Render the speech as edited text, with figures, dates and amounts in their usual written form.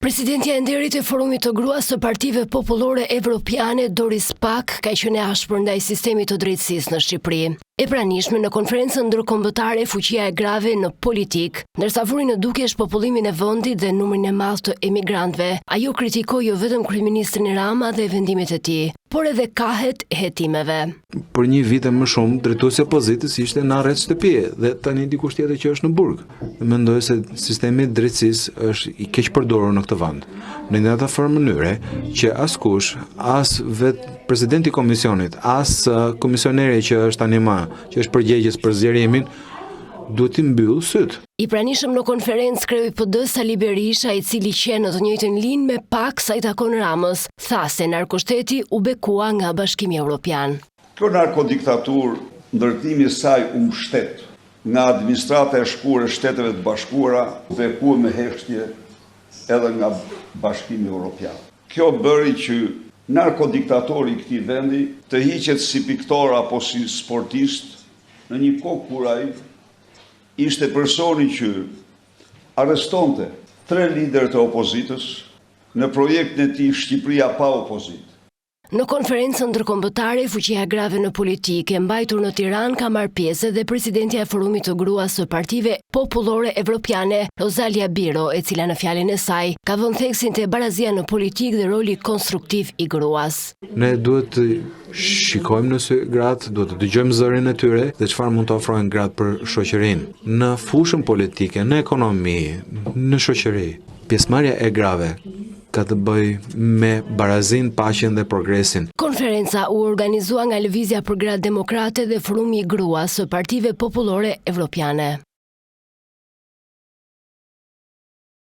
Presidentja e nderit e Forumit të Gruas së Partive Popullore Evropiane Doris Pack ka qenë e ashpër ndaj sistemit të drejtësisë në Shqipëri. E pranishme në konferencën ndërkombëtare Fuqia e grave në politik, ndërsa vuri në dukesh popullimin e vendit dhe numrin e madh të emigrantëve, ajo kritikoi jo vetëm kryeministrin Rama dhe vendimet e tij, por edhe kahet e hetimeve. Për një vit e më shumë, drejtuesi i opozitës ishte në arrest shtëpie dhe tani dikush tjetër që është në burg. Mendoj se sistemi i drejtësisë është i keq përdorur në këtë vend. Në një atë farë mënyre që askush, as vetë presidenti i komisionit, as komisioneri që është tani më, që është përgjegjës për zgjerimin, duhet të mbyll syt. I pranishëm në konferencë kreu i PD Sali Berisha, i cili qenë në të njëjtën linjë me Pack sa i takon Ramës, tha se narkoshteti u bekua nga Bashkimi Evropian. Kjo narkodiktaturë, ndërtimi i saj u mbështet nga administrata e shkurë e Shteteve të Bashkuara, bekua me heshtje edhe nga Bashkimi Evropian. Kjo bëri që narkodiktatori i këtij vendi të hiqet si piktor apo si sportist në një kohë kur ai ishte personi që arrestonte 3 liderë të opozitës në projektin e tij Shqipëria pa opozitë. Në konferencën ndërkombëtare Fuqia e grave në politikë, mbajtur në Tiranë, ka marrë pjesë dhe presidentja e Forumit të Gruas së Partive Popullore Evropiane, Rosalia Biro, e cila në fjalën e saj ka vënë theksin te barazia në politikë dhe roli konstruktiv i gruas. Ne duhet të shikojmë në sy gratë, duhet të dëgjojmë zërin e tyre dhe çfarë mund të ofrojnë gratë për shoqërinë, në fushën politike, në ekonomi, në shoqëri. Pjesëmarrja e grave ka të bëj me barazin, paqen dhe progresin. Konferenca u organizua nga Lëvizja për Gratë Demokrate dhe Forumi i Gruas së Partive Popullore Evropiane.